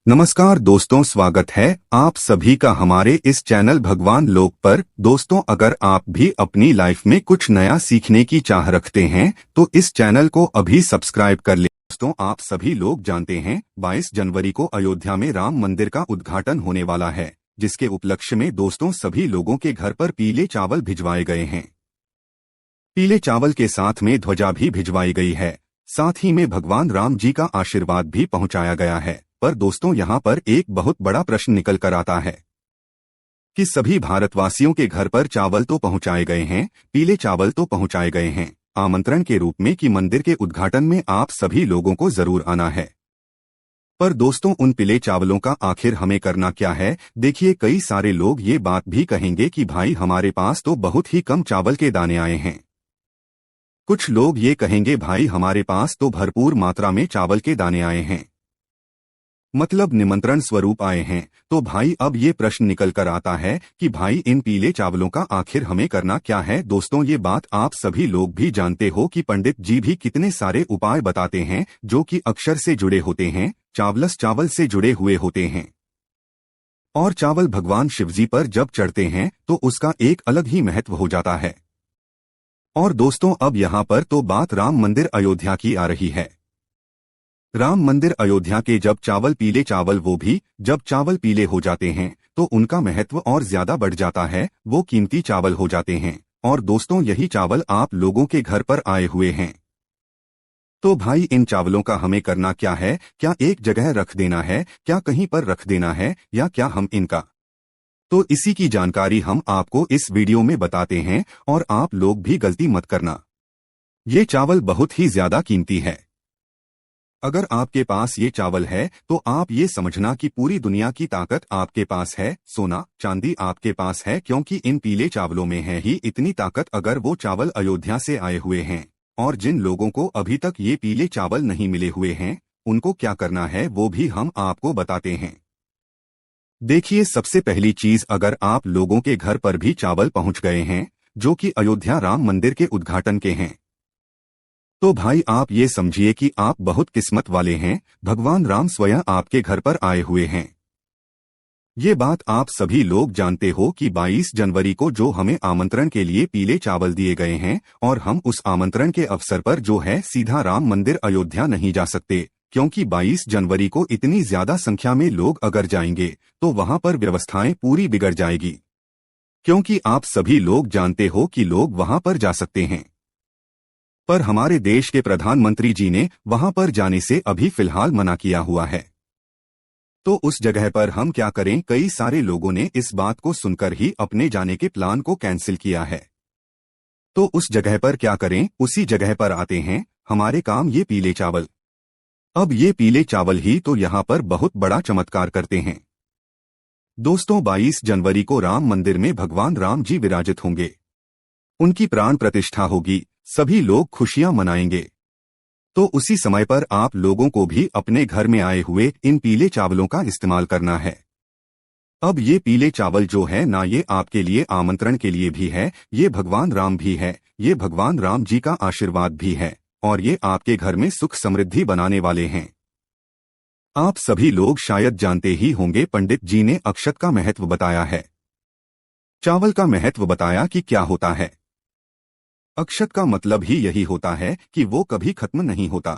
नमस्कार दोस्तों, स्वागत है आप सभी का हमारे इस चैनल भगवान लोक पर। दोस्तों, अगर आप भी अपनी लाइफ में कुछ नया सीखने की चाह रखते हैं तो इस चैनल को अभी सब्सक्राइब कर लें। दोस्तों, आप सभी लोग जानते हैं 22 जनवरी को अयोध्या में राम मंदिर का उद्घाटन होने वाला है, जिसके उपलक्ष्य में दोस्तों सभी लोगों के घर पर पीले चावल भिजवाए गए हैं। पीले चावल के साथ में ध्वजा भी भिजवाई गई है, साथ ही में भगवान राम जी का आशीर्वाद भी पहुंचाया गया है। पर दोस्तों, यहाँ पर एक बहुत बड़ा प्रश्न निकल कर आता है कि सभी भारतवासियों के घर पर चावल तो पहुंचाए गए हैं, पीले चावल तो पहुंचाए गए हैं आमंत्रण के रूप में कि मंदिर के उद्घाटन में आप सभी लोगों को जरूर आना है। पर दोस्तों, उन पीले चावलों का आखिर हमें करना क्या है? देखिए, कई सारे लोग ये बात भी कहेंगे कि भाई हमारे पास तो बहुत ही कम चावल के दाने आए हैं। कुछ लोग ये कहेंगे भाई हमारे पास तो भरपूर मात्रा में चावल के दाने आए हैं, मतलब निमंत्रण स्वरूप आए हैं। तो भाई अब ये प्रश्न निकल कर आता है कि भाई इन पीले चावलों का आखिर हमें करना क्या है? दोस्तों, ये बात आप सभी लोग भी जानते हो कि पंडित जी भी कितने सारे उपाय बताते हैं जो कि अक्षर से जुड़े होते हैं, चावल से जुड़े हुए होते हैं। और चावल भगवान शिवजी पर जब चढ़ते हैं तो उसका एक अलग ही महत्व हो जाता है। और दोस्तों, अब यहाँ पर तो बात राम मंदिर अयोध्या की आ रही है। राम मंदिर अयोध्या के जब चावल पीले चावल, वो भी जब चावल पीले हो जाते हैं तो उनका महत्व और ज्यादा बढ़ जाता है, वो कीमती चावल हो जाते हैं। और दोस्तों, यही चावल आप लोगों के घर पर आए हुए हैं। तो भाई इन चावलों का हमें करना क्या है? क्या एक जगह रख देना है, क्या कहीं पर रख देना है, या क्या हम इनका? तो इसी की जानकारी हम आपको इस वीडियो में बताते हैं, और आप लोग भी गलती मत करना। ये चावल बहुत ही ज्यादा कीमती है। अगर आपके पास ये चावल है तो आप ये समझना कि पूरी दुनिया की ताकत आपके पास है, सोना चांदी आपके पास है, क्योंकि इन पीले चावलों में है ही इतनी ताकत। अगर वो चावल अयोध्या से आए हुए हैं और जिन लोगों को अभी तक ये पीले चावल नहीं मिले हुए हैं, उनको क्या करना है वो भी हम आपको बताते हैं। देखिए, सबसे पहली चीज, अगर आप लोगों के घर पर भी चावल पहुंच गए हैं जो कि अयोध्या राम मंदिर के उद्घाटन के हैं, तो भाई आप ये समझिए कि आप बहुत किस्मत वाले हैं, भगवान राम स्वयं आपके घर पर आए हुए हैं। ये बात आप सभी लोग जानते हो कि 22 जनवरी को जो हमें आमंत्रण के लिए पीले चावल दिए गए हैं, और हम उस आमंत्रण के अवसर पर जो है सीधा राम मंदिर अयोध्या नहीं जा सकते, क्योंकि 22 जनवरी को इतनी ज्यादा संख्या में लोग अगर जाएंगे तो वहां पर व्यवस्थाएं पूरी बिगड़ जाएगी। क्योंकि आप सभी लोग जानते हो कि लोग वहां पर जा सकते हैं, पर हमारे देश के प्रधानमंत्री जी ने वहां पर जाने से अभी फिलहाल मना किया हुआ है। तो उस जगह पर हम क्या करें? कई सारे लोगों ने इस बात को सुनकर ही अपने जाने के प्लान को कैंसिल किया है। तो उस जगह पर क्या करें? उसी जगह पर आते हैं हमारे काम ये पीले चावल। अब ये पीले चावल ही तो यहाँ पर बहुत बड़ा चमत्कार करते हैं। दोस्तों, 22 जनवरी को राम मंदिर में भगवान राम जी विराजित होंगे, उनकी प्राण प्रतिष्ठा होगी, सभी लोग खुशियां मनाएंगे। तो उसी समय पर आप लोगों को भी अपने घर में आए हुए इन पीले चावलों का इस्तेमाल करना है। अब ये पीले चावल जो है ना, ये आपके लिए आमंत्रण के लिए भी है, ये भगवान राम भी है, ये भगवान राम जी का आशीर्वाद भी है, और ये आपके घर में सुख समृद्धि बनाने वाले हैं। आप सभी लोग शायद जानते ही होंगे, पंडित जी ने अक्षत का महत्व बताया है, चावल का महत्व बताया कि क्या होता है। अक्षत का मतलब ही यही होता है कि वो कभी खत्म नहीं होता,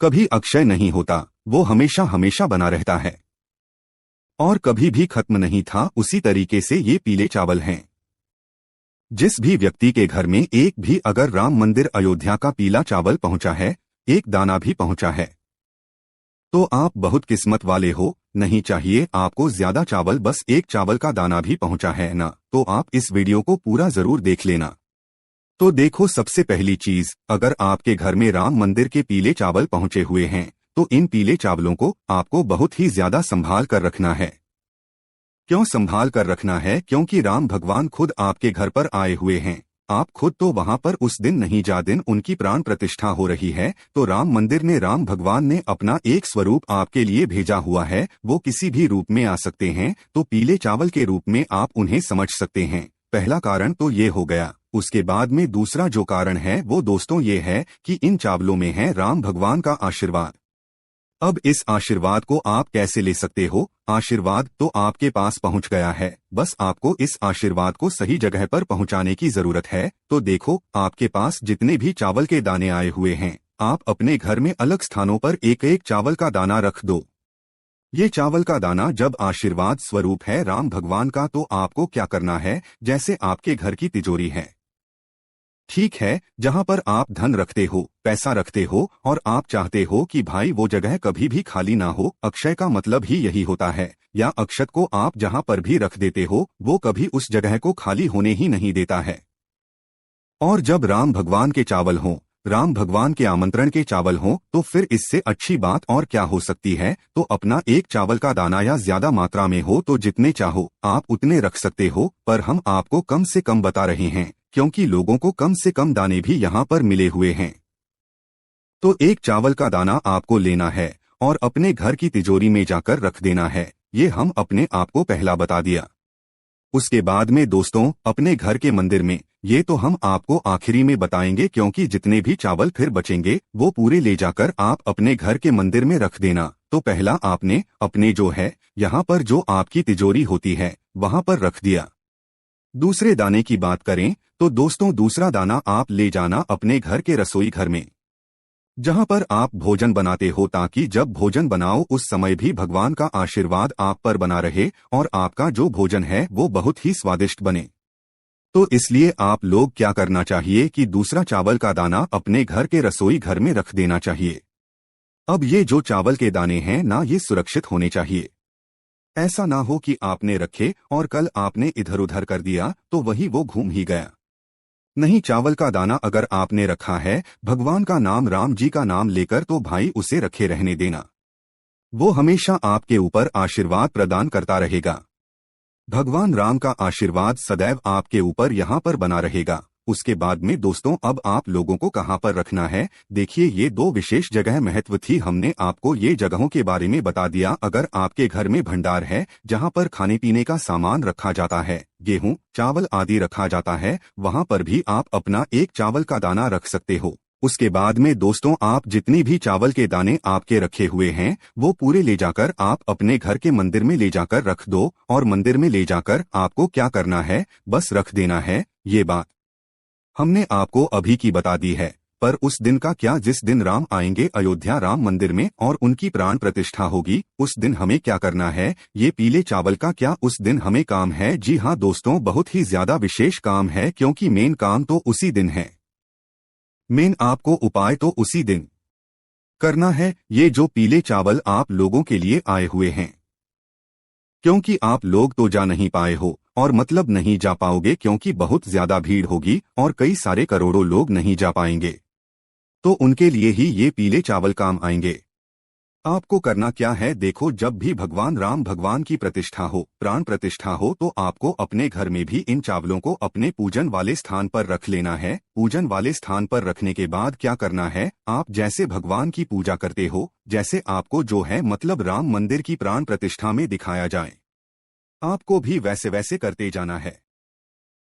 कभी अक्षय नहीं होता, वो हमेशा हमेशा बना रहता है और कभी भी खत्म नहीं था। उसी तरीके से ये पीले चावल हैं। जिस भी व्यक्ति के घर में एक भी अगर राम मंदिर अयोध्या का पीला चावल पहुंचा है, एक दाना भी पहुंचा है, तो आप बहुत किस्मत वाले हो। नहीं चाहिए आपको ज्यादा चावल, बस एक चावल का दाना भी पहुंचा है ना, तो आप इस वीडियो को पूरा जरूर देख लेना। तो देखो, सबसे पहली चीज, अगर आपके घर में राम मंदिर के पीले चावल पहुंचे हुए हैं तो इन पीले चावलों को आपको बहुत ही ज्यादा संभाल कर रखना है। क्यों संभाल कर रखना है? क्योंकि राम भगवान खुद आपके घर पर आए हुए हैं। आप खुद तो वहां पर उस दिन नहीं, जा दिन उनकी प्राण प्रतिष्ठा हो रही है, तो राम मंदिर ने, राम भगवान ने अपना एक स्वरूप आपके लिए भेजा हुआ है। वो किसी भी रूप में आ सकते हैं, तो पीले चावल के रूप में आप उन्हें समझ सकते हैं। पहला कारण तो ये हो गया। उसके बाद में दूसरा जो कारण है वो दोस्तों ये है कि इन चावलों में है राम भगवान का आशीर्वाद। अब इस आशीर्वाद को आप कैसे ले सकते हो? आशीर्वाद तो आपके पास पहुंच गया है, बस आपको इस आशीर्वाद को सही जगह पर पहुंचाने की जरूरत है। तो देखो, आपके पास जितने भी चावल के दाने आए हुए हैं, आप अपने घर में अलग स्थानों पर एक एक चावल का दाना रख दो। ये चावल का दाना जब आशीर्वाद स्वरूप है राम भगवान का, तो आपको क्या करना है, जैसे आपके घर की तिजोरी है, ठीक है, जहां पर आप धन रखते हो, पैसा रखते हो, और आप चाहते हो कि भाई वो जगह कभी भी खाली ना हो। अक्षय का मतलब ही यही होता है, या अक्षत को आप जहां पर भी रख देते हो, वो कभी उस जगह को खाली होने ही नहीं देता है। और जब राम भगवान के चावल हों, राम भगवान के आमंत्रण के चावल हों, तो फिर इससे अच्छी बात और क्या हो सकती है। तो अपना एक चावल का दाना या ज्यादा मात्रा में हो तो जितने चाहो आप उतने रख सकते हो, पर हम आपको कम से कम बता रहे हैं, क्योंकि लोगों को कम से कम दाने भी यहाँ पर मिले हुए हैं। तो एक चावल का दाना आपको लेना है और अपने घर की तिजोरी में जाकर रख देना है। ये हम अपने आप को पहला बता दिया। उसके बाद में दोस्तों, अपने घर के मंदिर में, ये तो हम आपको आखिरी में बताएंगे, क्योंकि जितने भी चावल फिर बचेंगे वो पूरे ले जाकर आप अपने घर के मंदिर में रख देना। तो पहला आपने अपने जो है यहाँ पर जो आपकी तिजोरी होती है वहां पर रख दिया। दूसरे दाने की बात करें तो दोस्तों, दूसरा दाना आप ले जाना अपने घर के रसोई घर में, जहां पर आप भोजन बनाते हो, ताकि जब भोजन बनाओ उस समय भी भगवान का आशीर्वाद आप पर बना रहे और आपका जो भोजन है वो बहुत ही स्वादिष्ट बने। तो इसलिए आप लोग क्या करना चाहिए कि दूसरा चावल का दाना अपने घर के रसोई घर में रख देना चाहिए। अब ये जो चावल के दाने हैं ना, ये सुरक्षित होने चाहिए। ऐसा ना हो कि आपने रखे और कल आपने इधर उधर कर दिया तो वही वो घूम ही गया। नहीं, चावल का दाना अगर आपने रखा है भगवान का नाम, राम जी का नाम लेकर, तो भाई उसे रखे रहने देना। वो हमेशा आपके ऊपर आशीर्वाद प्रदान करता रहेगा। भगवान राम का आशीर्वाद सदैव आपके ऊपर यहाँ पर बना रहेगा। उसके बाद में दोस्तों, अब आप लोगों को कहाँ पर रखना है, देखिए ये दो विशेष जगह महत्व थी। हमने आपको ये जगहों के बारे में बता दिया। अगर आपके घर में भंडार है जहाँ पर खाने पीने का सामान रखा जाता है, गेहूं चावल आदि रखा जाता है, वहाँ पर भी आप अपना एक चावल का दाना रख सकते हो। उसके बाद में दोस्तों, आप जितनी भी चावल के दाने आपके रखे हुए हैं वो पूरे ले जाकर आप अपने घर के मंदिर में ले जाकर रख दो। और मंदिर में ले जाकर आपको क्या करना है, बस रख देना है। ये बात हमने आपको अभी की बता दी है, पर उस दिन का क्या, जिस दिन राम आएंगे अयोध्या राम मंदिर में और उनकी प्राण प्रतिष्ठा होगी, उस दिन हमें क्या करना है, ये पीले चावल का क्या उस दिन हमें काम है? जी हाँ दोस्तों, बहुत ही ज्यादा विशेष काम है, क्योंकि मेन काम तो उसी दिन है। मेन आपको उपाय तो उसी दिन करना है। ये जो पीले चावल आप लोगों के लिए आए हुए हैं, क्योंकि आप लोग तो जा नहीं पाए हो, और मतलब नहीं जा पाओगे क्योंकि बहुत ज्यादा भीड़ होगी और कई सारे करोड़ों लोग नहीं जा पाएंगे, तो उनके लिए ही ये पीले चावल काम आएंगे। आपको करना क्या है, देखो, जब भी भगवान राम भगवान की प्रतिष्ठा हो, प्राण प्रतिष्ठा हो, तो आपको अपने घर में भी इन चावलों को अपने पूजन वाले स्थान पर रख लेना है। पूजन वाले स्थान पर रखने के बाद क्या करना है, आप जैसे भगवान की पूजा करते हो, जैसे आपको जो है मतलब राम मंदिर की प्राण प्रतिष्ठा में दिखाया जाए, आपको भी वैसे वैसे करते जाना है।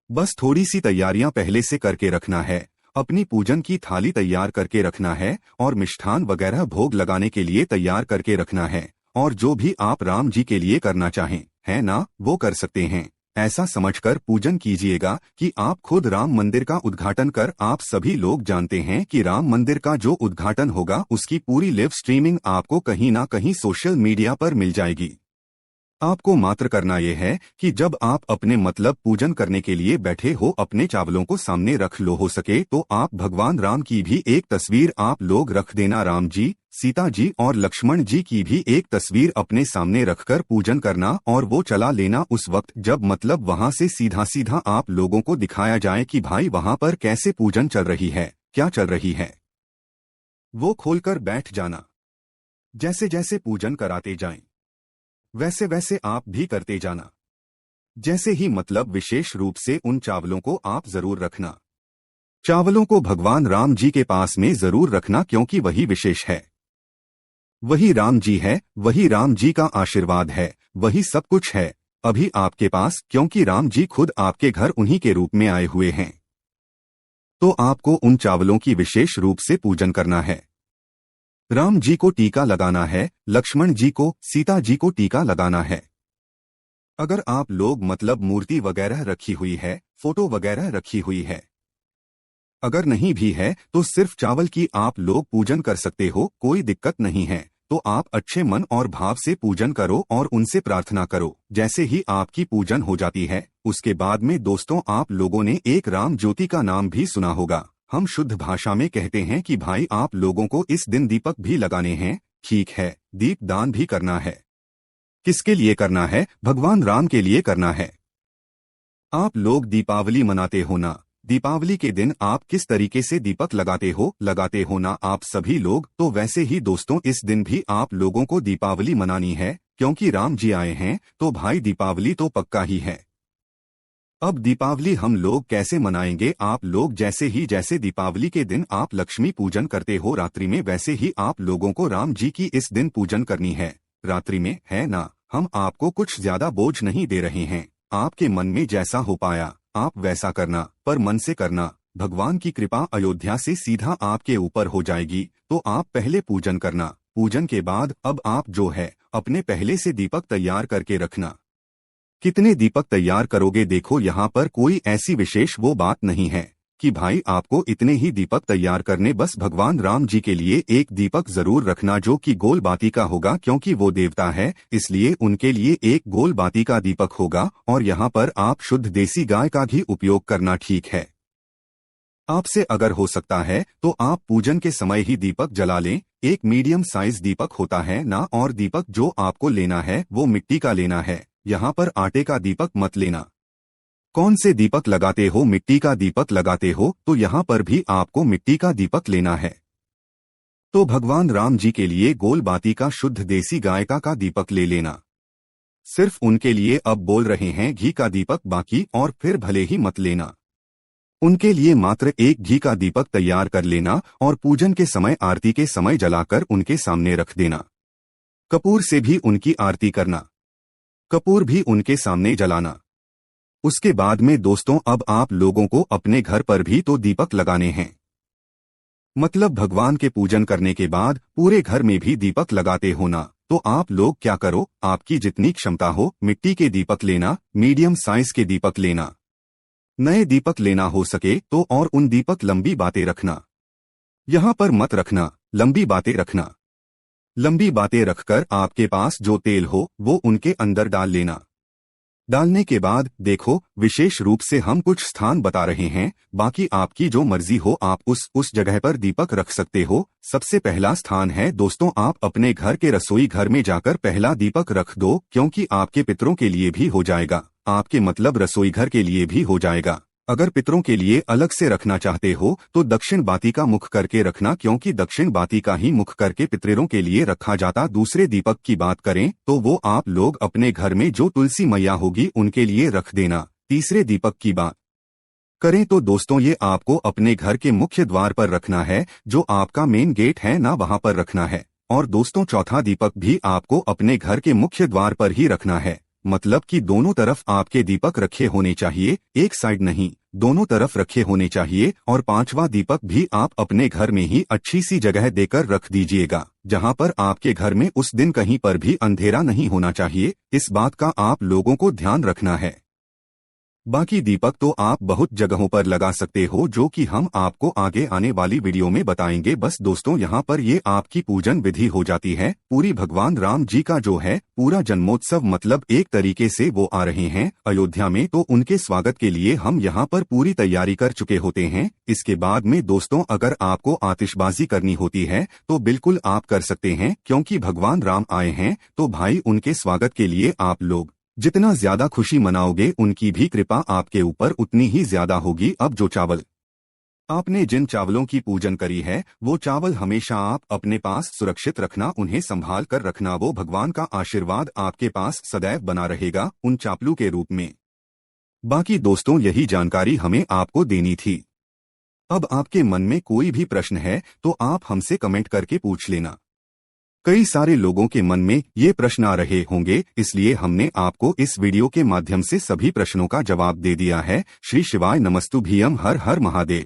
बस थोड़ी सी तैयारियां पहले से करके रखना है। अपनी पूजन की थाली तैयार करके रखना है और मिष्ठान वगैरह भोग लगाने के लिए तैयार करके रखना है। और जो भी आप राम जी के लिए करना चाहें, है ना, वो कर सकते हैं। ऐसा समझकर पूजन कीजिएगा कि आप खुद राम मंदिर का उद्घाटन कर। आप सभी लोग जानते हैं कि राम मंदिर का जो उद्घाटन होगा उसकी पूरी लाइव स्ट्रीमिंग आपको कहीं ना कहीं सोशल मीडिया पर मिल जाएगी। आपको मात्र करना यह है कि जब आप अपने मतलब पूजन करने के लिए बैठे हो, अपने चावलों को सामने रख लो, हो सके तो आप भगवान राम की भी एक तस्वीर आप लोग रख देना। राम जी, सीता जी और लक्ष्मण जी की भी एक तस्वीर अपने सामने रखकर पूजन करना, और वो चला लेना उस वक्त जब मतलब वहां से सीधा सीधा आप लोगों को दिखाया जाए कि भाई वहां पर कैसे पूजन चल रही है, क्या चल रही है, वो खोलकर बैठ जाना। जैसे जैसे पूजन कराते जाएं, वैसे वैसे आप भी करते जाना। जैसे ही मतलब विशेष रूप से उन चावलों को आप जरूर रखना। चावलों को भगवान राम जी के पास में जरूर रखना, क्योंकि वही विशेष है, वही राम जी है, वही राम जी का आशीर्वाद है, वही सब कुछ है अभी आपके पास, क्योंकि राम जी खुद आपके घर उन्हीं के रूप में आए हुए हैं। तो आपको उन चावलों की विशेष रूप से पूजन करना है। राम जी को टीका लगाना है, लक्ष्मण जी को, सीता जी को टीका लगाना है। अगर आप लोग मतलब मूर्ति वगैरह रखी हुई है, फोटो वगैरह रखी हुई है, अगर नहीं भी है तो सिर्फ चावल की आप लोग पूजन कर सकते हो, कोई दिक्कत नहीं है। तो आप अच्छे मन और भाव से पूजन करो और उनसे प्रार्थना करो। जैसे ही आपकी पूजन हो जाती है, उसके बाद में दोस्तों आप लोगों ने एक राम ज्योति का नाम भी सुना होगा। हम शुद्ध भाषा में कहते हैं कि भाई आप लोगों को इस दिन दीपक भी लगाने हैं, ठीक है, दीप दान भी करना है। किसके लिए करना है? भगवान राम के लिए करना है। आप लोग दीपावली मनाते हो ना? दीपावली के दिन आप किस तरीके से दीपक लगाते हो ना आप सभी लोग। तो वैसे ही दोस्तों इस दिन भी आप लोगों को दीपावली मनानी है, क्योंकि राम जी आए हैं, तो भाई दीपावली तो पक्का ही है। अब दीपावली हम लोग कैसे मनाएंगे? आप लोग जैसे दीपावली के दिन आप लक्ष्मी पूजन करते हो रात्रि में, वैसे ही आप लोगों को राम जी की इस दिन पूजन करनी है रात्रि में, है ना? हम आपको कुछ ज्यादा बोझ नहीं दे रहे हैं। आपके मन में जैसा हो पाया आप वैसा करना, पर मन से करना। भगवान की कृपा अयोध्या से सीधा आपके ऊपर हो जाएगी। तो आप पहले पूजन करना, पूजन के बाद अब आप जो है अपने पहले से दीपक तैयार करके रखना। कितने दीपक तैयार करोगे? देखो यहाँ पर कोई ऐसी विशेष वो बात नहीं है कि भाई आपको इतने ही दीपक तैयार करने, बस भगवान राम जी के लिए एक दीपक जरूर रखना जो कि गोल बाती का होगा, क्योंकि वो देवता है, इसलिए उनके लिए एक गोल बाती का दीपक होगा। और यहाँ पर आप शुद्ध देसी गाय का घी उपयोग करना, ठीक है। आपसे अगर हो सकता है तो आप पूजन के समय ही दीपक जला लें। एक मीडियम साइज दीपक होता है ना, और दीपक जो आपको लेना है वो मिट्टी का लेना है। यहाँ पर आटे का दीपक मत लेना। कौन से दीपक लगाते हो? मिट्टी का दीपक लगाते हो तो यहाँ पर भी आपको मिट्टी का दीपक लेना है। तो भगवान राम जी के लिए गोल बाती का शुद्ध देसी गाय का दीपक ले लेना। सिर्फ उनके लिए अब बोल रहे हैं घी का दीपक, बाकी और फिर भले ही मत लेना। उनके लिए मात्र एक घी का दीपक तैयार कर लेना और पूजन के समय आरती के समय जलाकर उनके सामने रख देना। कपूर से भी उनकी आरती करना, कपूर भी उनके सामने जलाना। उसके बाद में दोस्तों अब आप लोगों को अपने घर पर भी तो दीपक लगाने हैं। मतलब भगवान के पूजन करने के बाद पूरे घर में भी दीपक लगाते हो ना। तो आप लोग क्या करो, आपकी जितनी क्षमता हो मिट्टी के दीपक लेना, मीडियम साइज के दीपक लेना। नए दीपक लेना हो सके तो, और उन दीपक लंबी बातें रखना। यहाँ पर मत रखना, लंबी बातें रखना। लंबी बातें रखकर आपके पास जो तेल हो वो उनके अंदर डाल लेना। डालने के बाद देखो, विशेष रूप से हम कुछ स्थान बता रहे हैं, बाकी आपकी जो मर्जी हो आप उस जगह पर दीपक रख सकते हो। सबसे पहला स्थान है दोस्तों, आप अपने घर के रसोई घर में जाकर पहला दीपक रख दो, क्योंकि आपके पितरों के लिए भी हो जाएगा, आपके मतलब रसोई घर के लिए भी हो जाएगा। अगर पितरों के लिए अलग से रखना चाहते हो तो दक्षिण बाती का मुख करके रखना, क्योंकि दक्षिण बाती का ही मुख करके पितरों के लिए रखा जाता। दूसरे दीपक की बात करें तो वो आप लोग अपने घर में जो तुलसी मैया होगी उनके लिए रख देना। तीसरे दीपक की बात करें तो दोस्तों ये आपको अपने घर के मुख्य द्वार पर रखना है, जो आपका मेन गेट है ना, वहां पर रखना है। और दोस्तों चौथा दीपक भी आपको अपने घर के मुख्य द्वार पर ही रखना है, मतलब कि दोनों तरफ आपके दीपक रखे होने चाहिए, एक साइड नहीं, दोनों तरफ रखे होने चाहिए। और पांचवा दीपक भी आप अपने घर में ही अच्छी सी जगह देकर रख दीजिएगा, जहां पर आपके घर में उस दिन कहीं पर भी अंधेरा नहीं होना चाहिए। इस बात का आप लोगों को ध्यान रखना है। बाकी दीपक तो आप बहुत जगहों पर लगा सकते हो, जो कि हम आपको आगे आने वाली वीडियो में बताएंगे। बस दोस्तों यहाँ पर ये आपकी पूजन विधि हो जाती है पूरी। भगवान राम जी का जो है पूरा जन्मोत्सव, मतलब एक तरीके से वो आ रहे हैं अयोध्या में, तो उनके स्वागत के लिए हम यहाँ पर पूरी तैयारी कर चुके होते हैं। इसके बाद में दोस्तों अगर आपको आतिशबाजी करनी होती है तो बिल्कुल आप कर सकते हैं, क्योंकि भगवान राम आए हैं तो भाई उनके स्वागत के लिए आप लोग जितना ज्यादा खुशी मनाओगे उनकी भी कृपा आपके ऊपर उतनी ही ज्यादा होगी। अब जो चावल आपने जिन चावलों की पूजन करी है वो चावल हमेशा आप अपने पास सुरक्षित रखना, उन्हें संभाल कर रखना। वो भगवान का आशीर्वाद आपके पास सदैव बना रहेगा उन चावलों के रूप में। बाकी दोस्तों यही जानकारी हमें आपको देनी थी। अब आपके मन में कोई भी प्रश्न है तो आप हमसे कमेंट करके पूछ लेना। कई सारे लोगों के मन में ये प्रश्न आ रहे होंगे, इसलिए हमने आपको इस वीडियो के माध्यम से सभी प्रश्नों का जवाब दे दिया है। श्री शिवाय नमस्तुभ्यम, हर हर महादेव।